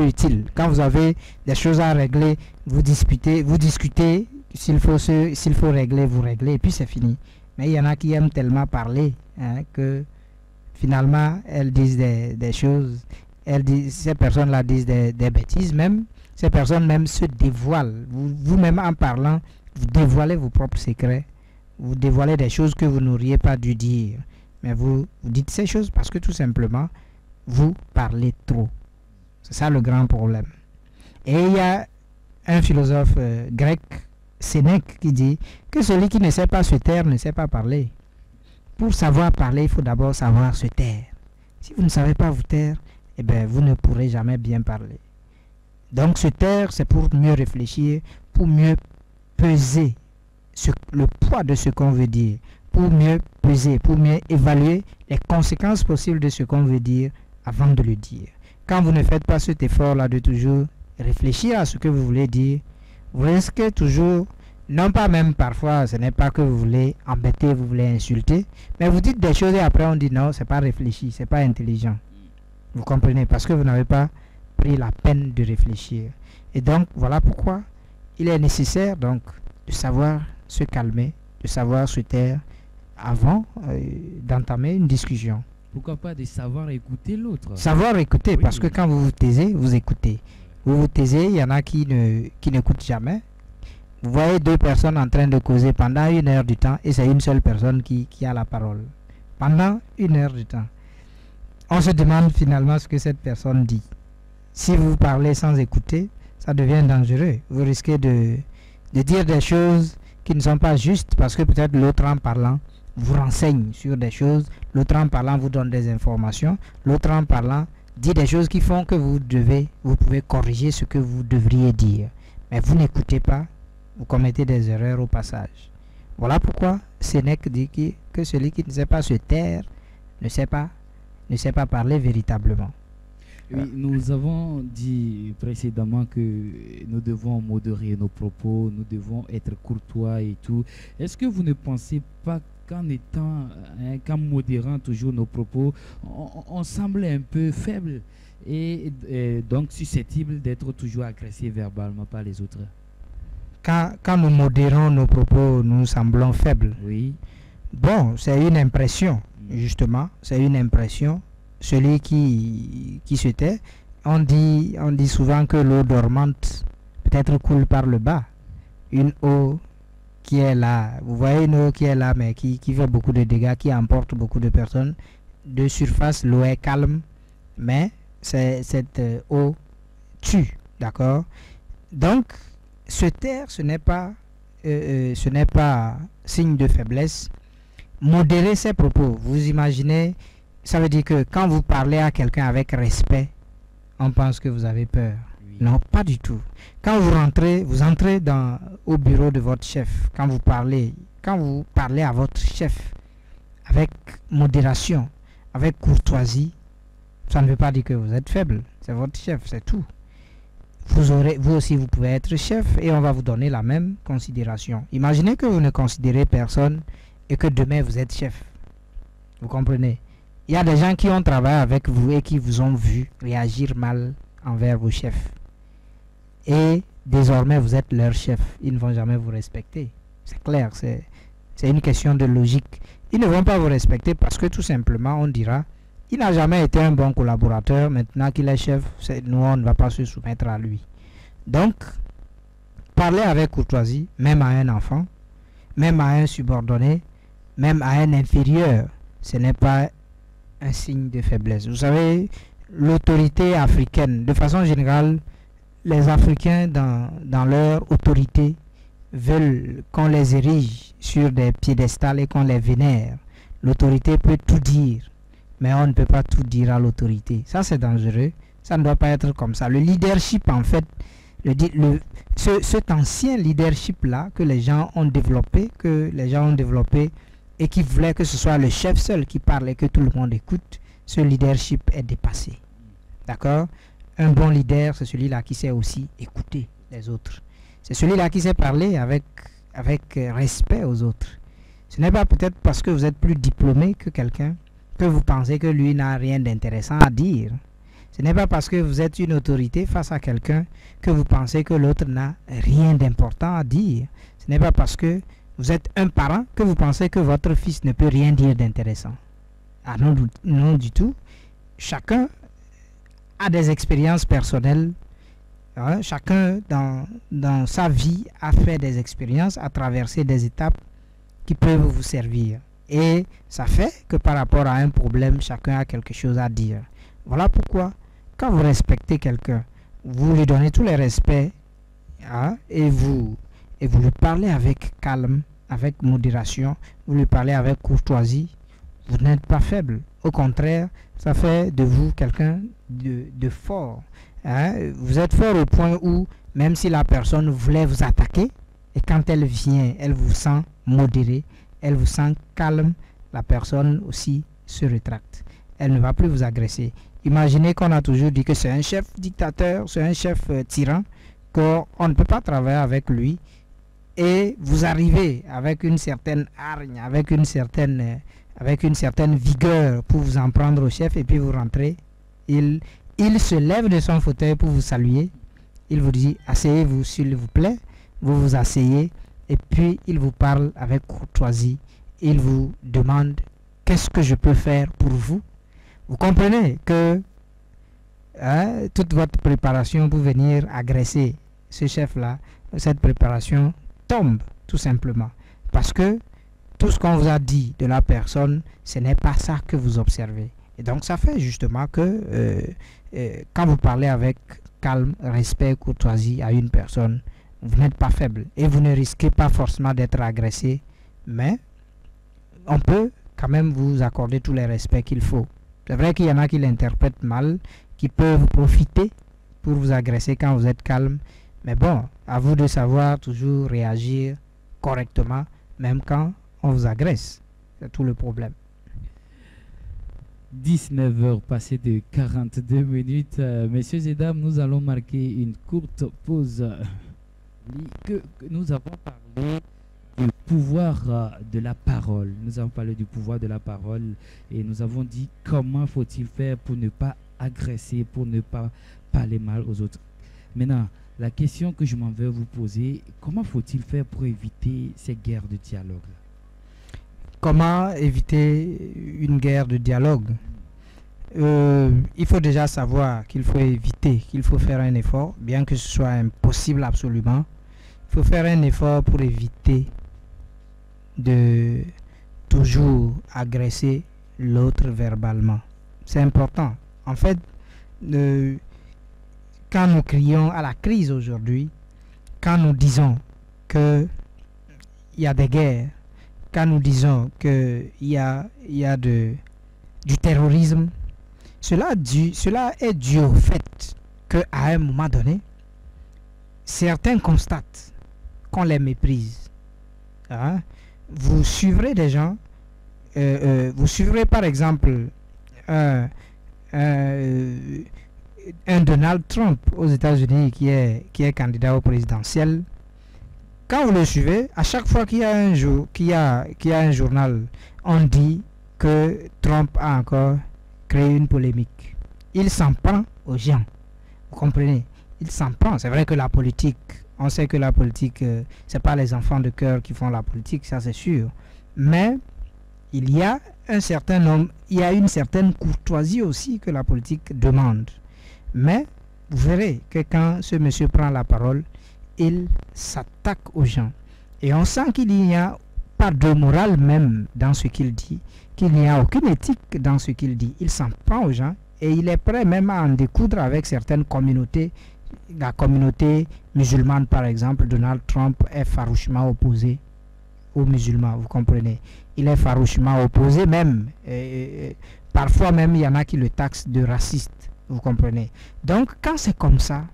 utile. Quand vous avez des choses à régler, vous discutez, s'il faut régler, vous réglez, et puis c'est fini. Mais il y en a qui aiment tellement parler que finalement, elles disent des choses, ces personnes-là disent des bêtises même, ces personnes même se dévoilent. Vous-même en parlant, vous dévoilez vos propres secrets, vous dévoilez des choses que vous n'auriez pas dû dire. Mais vous dites ces choses parce que tout simplement, vous parlez trop. C'est ça le grand problème. Et il y a un philosophe grec, Sénèque, qui dit que celui qui ne sait pas se taire ne sait pas parler. Pour savoir parler, il faut d'abord savoir se taire. Si vous ne savez pas vous taire, eh bien, vous ne pourrez jamais bien parler. Donc se taire, c'est pour mieux réfléchir, pour mieux peser le poids de ce qu'on veut dire, pour mieux peser, pour mieux évaluer les conséquences possibles de ce qu'on veut dire avant de le dire. Quand vous ne faites pas cet effort-là de toujours réfléchir à ce que vous voulez dire, vous risquez toujours, non pas même parfois, ce n'est pas que vous voulez embêter, vous voulez insulter, mais vous dites des choses et après on dit non, c'est pas réfléchi, c'est pas intelligent. Vous comprenez, parce que vous n'avez pas pris la peine de réfléchir. Et donc, voilà pourquoi il est nécessaire donc de savoir se calmer, de savoir se taire avant d'entamer une discussion. Pourquoi pas de savoir écouter l'autre? Savoir écouter, oui, parce que quand vous vous taisez, vous écoutez. Vous vous taisez, il y en a qui n'écoutent jamais. Vous voyez 2 personnes en train de causer pendant 1 heure du temps et c'est une seule personne qui a la parole. Pendant 1 heure du temps. On se demande finalement ce que cette personne dit. Si vous parlez sans écouter, ça devient dangereux. Vous risquez de dire des choses qui ne sont pas justes parce que peut-être l'autre en parlant vous renseigne sur des choses, l'autre en parlant vous donne des informations, l'autre en parlant dit des choses qui font que vous pouvez corriger ce que vous devriez dire. Mais vous n'écoutez pas, vous commettez des erreurs au passage. Voilà pourquoi Sénèque dit que celui qui ne sait pas se taire ne sait pas parler véritablement. Oui, nous avons dit précédemment que nous devons modérer nos propos, nous devons être courtois et tout. Est-ce que vous ne pensez pas qu'en modérant toujours nos propos, on semble un peu faible et donc susceptible d'être toujours agressé verbalement par les autres? Quand nous modérons nos propos, nous semblons faibles. Oui. Bon, c'est une impression, justement. C'est une impression. Celui qui se tait, on dit souvent que l'eau dormante peut-être coule par le bas. Une eau qui est là, vous voyez une eau qui est là, mais qui fait beaucoup de dégâts, qui emporte beaucoup de personnes. De surface, l'eau est calme, mais cette eau tue, d'accord? Donc, se taire, ce n'est pas signe de faiblesse. Modérer ses propos, vous imaginez, ça veut dire que quand vous parlez à quelqu'un avec respect, on pense que vous avez peur. Oui. Non, pas du tout. Quand vous entrez au bureau de votre chef, quand vous parlez à votre chef avec modération, avec courtoisie, ça ne veut pas dire que vous êtes faible. C'est votre chef, c'est tout. Vous aussi, vous pouvez être chef et on va vous donner la même considération. Imaginez que vous ne considérez personne et que demain vous êtes chef. Vous comprenez? Il y a des gens qui ont travaillé avec vous et qui vous ont vu réagir mal envers vos chefs. Et désormais, vous êtes leur chef. Ils ne vont jamais vous respecter. C'est clair, c'est une question de logique. Ils ne vont pas vous respecter parce que tout simplement, on dira, il n'a jamais été un bon collaborateur. Maintenant qu'il est chef, nous, on ne va pas se soumettre à lui. Donc, parler avec courtoisie, même à un enfant, même à un subordonné, même à un inférieur, ce n'est pas un signe de faiblesse. Vous savez, l'autorité africaine, de façon générale, les Africains dans leur autorité veulent qu'on les érige sur des piédestals et qu'on les vénère. L'autorité peut tout dire, mais on ne peut pas tout dire à l'autorité. Ça, c'est dangereux. Ça ne doit pas être comme ça. Le leadership, en fait, cet ancien leadership-là que les gens ont développé, et qui voulait que ce soit le chef seul qui parle et que tout le monde écoute, ce leadership est dépassé. D'accord? Un bon leader, c'est celui-là qui sait aussi écouter les autres. C'est celui-là qui sait parler avec respect aux autres. Ce n'est pas peut-être parce que vous êtes plus diplômé que quelqu'un que vous pensez que lui n'a rien d'intéressant à dire. Ce n'est pas parce que vous êtes une autorité face à quelqu'un que vous pensez que l'autre n'a rien d'important à dire. Ce n'est pas parce que vous êtes un parent que vous pensez que votre fils ne peut rien dire d'intéressant. Ah non, non du tout. Chacun a des expériences personnelles. Hein? Chacun dans sa vie a fait des expériences, a traversé des étapes qui peuvent vous servir. Et ça fait que par rapport à un problème, chacun a quelque chose à dire. Voilà pourquoi, quand vous respectez quelqu'un, vous lui donnez tous les respects, hein, et vous lui parlez avec calme, avec modération, vous lui parlez avec courtoisie, vous n'êtes pas faible. Au contraire, ça fait de vous quelqu'un de fort. Hein. Vous êtes fort au point où, même si la personne voulait vous attaquer, et quand elle vient, elle vous sent modéré, elle vous sent calme, la personne aussi se rétracte. Elle ne va plus vous agresser. Imaginez qu'on a toujours dit que c'est un chef dictateur, c'est un chef tyran, qu'on ne peut pas travailler avec lui. Et vous arrivez avec une certaine hargne, avec une certaine vigueur pour vous en prendre au chef, et puis vous rentrez. Il se lève de son fauteuil pour vous saluer. Il vous dit, asseyez-vous s'il vous plaît. Vous vous asseyez et puis il vous parle avec courtoisie. Il vous demande, qu'est-ce que je peux faire pour vous? Vous comprenez que toute votre préparation pour venir agresser ce chef-là, cette préparation tombe tout simplement. Parce que tout ce qu'on vous a dit de la personne, ce n'est pas ça que vous observez. Et donc ça fait justement que quand vous parlez avec calme, respect, courtoisie à une personne, vous n'êtes pas faible et vous ne risquez pas forcément d'être agressé, mais on peut quand même vous accorder tous les respects qu'il faut. C'est vrai qu'il y en a qui l'interprètent mal, qui peuvent profiter pour vous agresser quand vous êtes calme, mais bon, à vous de savoir toujours réagir correctement, même quand on vous agresse. C'est tout le problème. 19h passées de 42 minutes. Messieurs et dames, nous allons marquer une courte pause. Que nous avons parlé du pouvoir de la parole. Nous avons parlé du pouvoir de la parole et nous avons dit comment faut-il faire pour ne pas agresser, pour ne pas parler mal aux autres. Maintenant, la question que je m'en vais vous poser, comment faut-il faire pour éviter ces guerres de dialogue? Comment éviter une guerre de dialogue? Il faut déjà savoir qu'il faut éviter, qu'il faut faire un effort, bien que ce soit impossible absolument. Il faut faire un effort pour éviter de toujours agresser l'autre verbalement. C'est important. En fait, quand nous crions à la crise aujourd'hui, quand nous disons qu'il y a des guerres, quand nous disons qu'il y a du terrorisme, cela est dû au fait qu'à un moment donné, certains constatent qu'on les méprise. Hein? Vous suivrez des gens, vous suivrez par exemple un Donald Trump aux États-Unis qui est candidat au présidentiel. Quand vous le suivez, à chaque fois qu'il y a un journal, on dit que Trump a encore créé une polémique. Il s'en prend aux gens. Vous comprenez? Il s'en prend. C'est vrai que la politique, on sait que la politique, c'est pas les enfants de cœur qui font la politique, ça c'est sûr. Mais il y a un certain nombre, il y a une certaine courtoisie aussi que la politique demande. Mais vous verrez que quand ce monsieur prend la parole, il s'attaque aux gens. Et on sent qu'il n'y a pas de morale même dans ce qu'il dit, qu'il n'y a aucune éthique dans ce qu'il dit. Il s'en prend aux gens et il est prêt même à en découdre avec certaines communautés. La communauté musulmane, par exemple, Donald Trump est farouchement opposé aux musulmans, vous comprenez. Il est farouchement opposé même. Parfois même, il y en a qui le taxent de raciste, vous comprenez. Donc, quand c'est comme ça,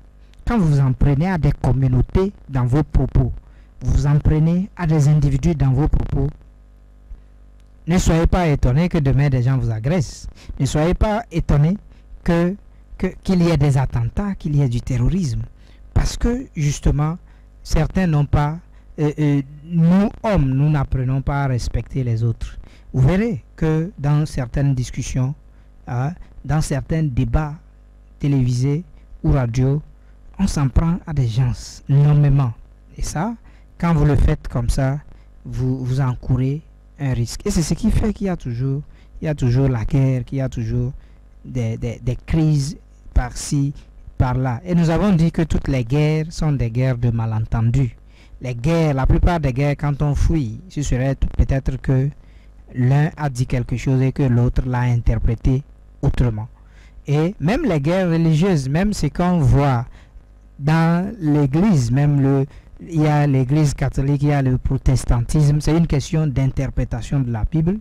quand vous en prenez à des communautés dans vos propos, vous en prenez à des individus dans vos propos, ne soyez pas étonnés que demain des gens vous agressent. Ne soyez pas étonnés qu'il y ait des attentats, qu'il y ait du terrorisme. Parce que justement, certains n'ont pas, nous hommes, nous n'apprenons pas à respecter les autres. Vous verrez que dans certaines discussions, dans certains débats télévisés ou radio, on s'en prend à des gens nommément. Et ça, quand vous le faites comme ça, vous encourez un risque. Et c'est ce qui fait qu'il y a toujours la guerre, qu'il y a toujours des crises par-ci, par-là. Et nous avons dit que toutes les guerres sont des guerres de malentendus. Les guerres, la plupart des guerres, quand on fouille, ce serait peut-être que l'un a dit quelque chose et que l'autre l'a interprété autrement. Et même les guerres religieuses, même ce qu'on voit dans l'église, il y a l'église catholique, il y a le protestantisme, c'est une question d'interprétation de la Bible.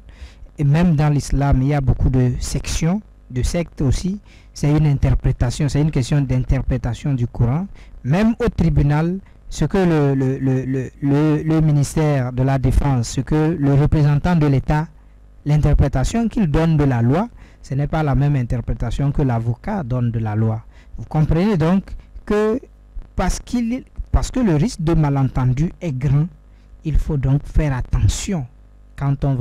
Et même dans l'islam, il y a beaucoup de sections, de sectes aussi. C'est une interprétation, c'est une question d'interprétation du Coran. Même au tribunal, ce que le ministère de la Défense, ce que le représentant de l'État, l'interprétation qu'il donne de la loi, ce n'est pas la même interprétation que l'avocat donne de la loi. Vous comprenez donc que parce que le risque de malentendu est grand, il faut donc faire attention quand on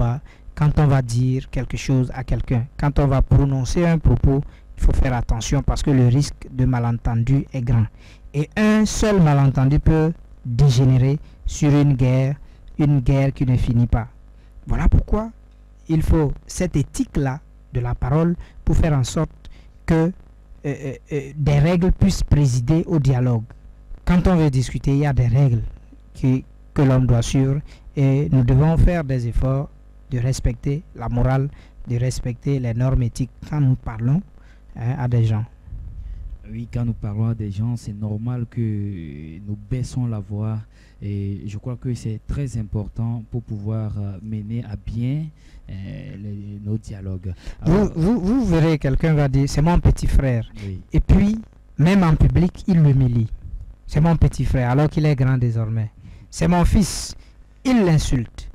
va dire quelque chose à quelqu'un. Quand on va prononcer un propos, il faut faire attention parce que le risque de malentendu est grand. Et un seul malentendu peut dégénérer sur une guerre qui ne finit pas. Voilà pourquoi il faut cette éthique-là de la parole pour faire en sorte que des règles puissent présider au dialogue. Quand on veut discuter, il y a des règles que l'on doit suivre et nous devons faire des efforts de respecter la morale, de respecter les normes éthiques quand nous parlons à des gens. Oui, quand nous parlons à des gens, c'est normal que nous baissons la voix et je crois que c'est très important pour pouvoir mener à bien nos dialogues. Alors, vous verrez, quelqu'un va dire, c'est mon petit frère. Oui. Et puis, même en public, il l'humilie. C'est mon petit frère, alors qu'il est grand désormais. C'est mon fils. Il l'insulte.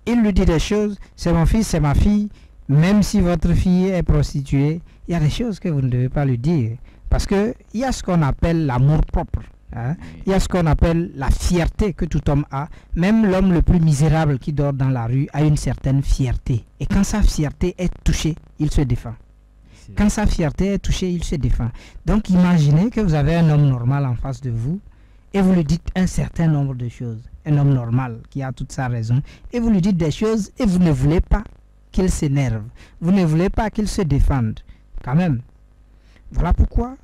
Il lui dit des choses. C'est mon fils, c'est ma fille. Même si votre fille est prostituée, il y a des choses que vous ne devez pas lui dire. Parce qu'il y a ce qu'on appelle l'amour propre. Hein. Il y a ce qu'on appelle la fierté que tout homme a. Même l'homme le plus misérable qui dort dans la rue a une certaine fierté. Et quand sa fierté est touchée, il se défend. Quand sa fierté est touchée, il se défend. Donc imaginez que vous avez un homme normal en face de vous et vous lui dites un certain nombre de choses. Un homme normal qui a toute sa raison. Et vous lui dites des choses et vous ne voulez pas qu'il s'énerve. Vous ne voulez pas qu'il se défende. Quand même. Voilà pourquoi,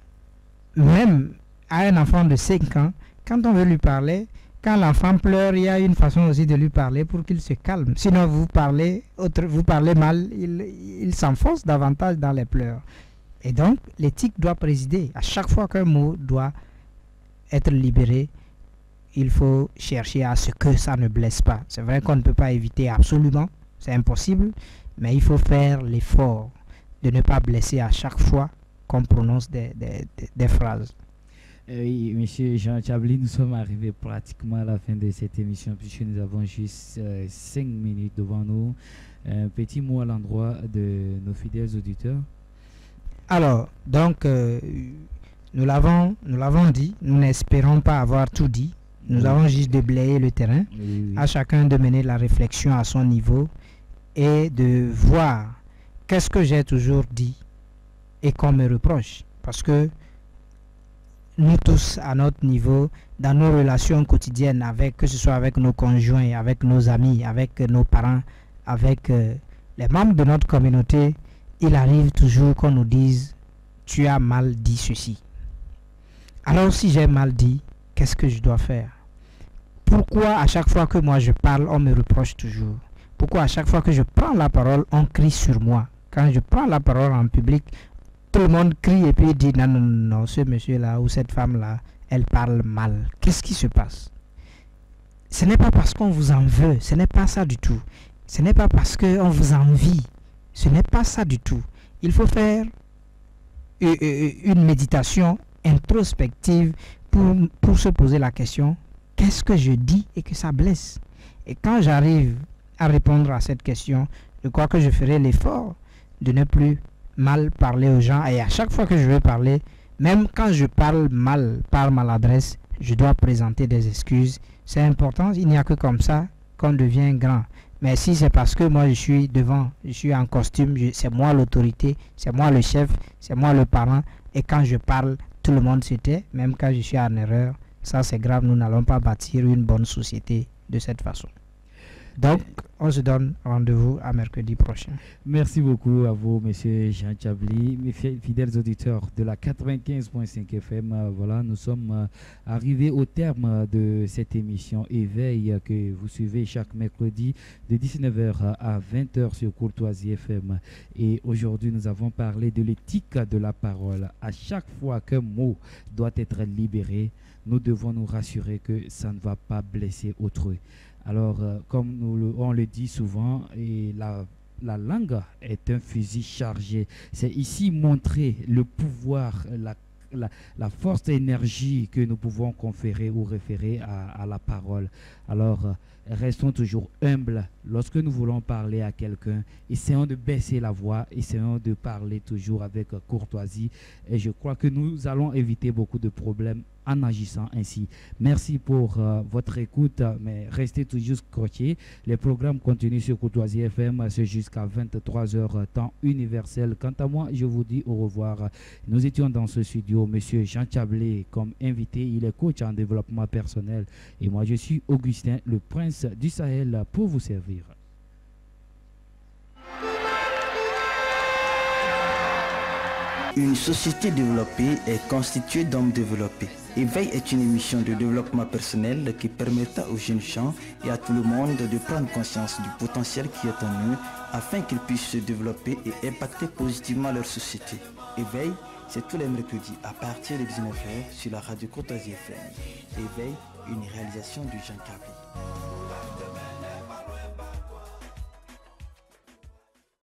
même à un enfant de 5 ans, quand on veut lui parler, quand l'enfant pleure, il y a une façon aussi de lui parler pour qu'il se calme. Sinon, vous parlez mal, il s'enfonce davantage dans les pleurs. Et donc, l'éthique doit présider. À chaque fois qu'un mot doit être libéré, il faut chercher à ce que ça ne blesse pas. C'est vrai qu'on ne peut pas éviter absolument, c'est impossible, mais il faut faire l'effort de ne pas blesser à chaque fois qu'on prononce des phrases. Oui, monsieur Jean Chabli, nous sommes arrivés pratiquement à la fin de cette émission puisque nous avons juste 5 minutes devant nous. Un petit mot à l'endroit de nos fidèles auditeurs. Alors, donc, nous l'avons dit, nous n'espérons pas avoir tout dit. Nous avons juste déblayé le terrain. Oui. À chacun de mener la réflexion à son niveau et de voir qu'est-ce que j'ai toujours dit et qu'on me reproche. Parce que nous tous, à notre niveau, dans nos relations quotidiennes, que ce soit avec nos conjoints, avec nos amis, avec nos parents, avec les membres de notre communauté, il arrive toujours qu'on nous dise « tu as mal dit ceci ». Alors si j'ai mal dit, qu'est-ce que je dois faire? Pourquoi à chaque fois que moi je parle, on me reproche toujours? Pourquoi à chaque fois que je prends la parole, on crie sur moi? Quand je prends la parole en public, tout le monde crie et puis dit non, ce monsieur-là ou cette femme-là, elle parle mal. Qu'est-ce qui se passe? Ce n'est pas parce qu'on vous en veut, ce n'est pas ça du tout. Ce n'est pas parce qu'on vous envie, ce n'est pas ça du tout. Il faut faire une méditation introspective pour se poser la question, qu'est-ce que je dis et que ça blesse? Et quand j'arrive à répondre à cette question, je crois que je ferai l'effort de ne plus mal parler aux gens. Et à chaque fois que je veux parler, même quand je parle mal, par maladresse, je dois présenter des excuses. C'est important, il n'y a que comme ça qu'on devient grand. Mais si c'est parce que moi je suis devant, je suis en costume, c'est moi l'autorité, c'est moi le chef, c'est moi le parent, et quand je parle, tout le monde se tait, même quand je suis en erreur, ça c'est grave, nous n'allons pas bâtir une bonne société de cette façon. Donc, on se donne rendez-vous à mercredi prochain. Merci beaucoup à vous, monsieur Jean Chabli, mes fidèles auditeurs de la 95.5 FM. Voilà, nous sommes arrivés au terme de cette émission Éveil que vous suivez chaque mercredi de 19h à 20h sur Courtoisie FM. Et aujourd'hui, nous avons parlé de l'éthique de la parole. À chaque fois qu'un mot doit être libéré, nous devons nous rassurer que ça ne va pas blesser autrui. Alors, comme on le dit souvent, et la langue est un fusil chargé. C'est ici montrer le pouvoir, la force d'énergie que nous pouvons conférer ou référer à la parole. Alors, restons toujours humbles. Lorsque nous voulons parler à quelqu'un, essayons de baisser la voix, essayons de parler toujours avec courtoisie. Et je crois que nous allons éviter beaucoup de problèmes en agissant ainsi. Merci pour votre écoute, mais restez toujours scotchés. Les programmes continuent sur Courtoisie FM, c'est jusqu'à 23h, temps universel. Quant à moi, je vous dis au revoir. Nous étions dans ce studio, monsieur Jean Chabli comme invité. Il est coach en développement personnel. Et moi, je suis Augustin, le prince du Sahel, pour vous servir. Une société développée est constituée d'hommes développés. Éveil est une émission de développement personnel qui permettra aux jeunes gens et à tout le monde de prendre conscience du potentiel qui est en eux afin qu'ils puissent se développer et impacter positivement leur société. Éveil, c'est tous les mercredis à partir de 19h sur la radio Courtoisie FM. Éveil, une réalisation de Jean Chabli.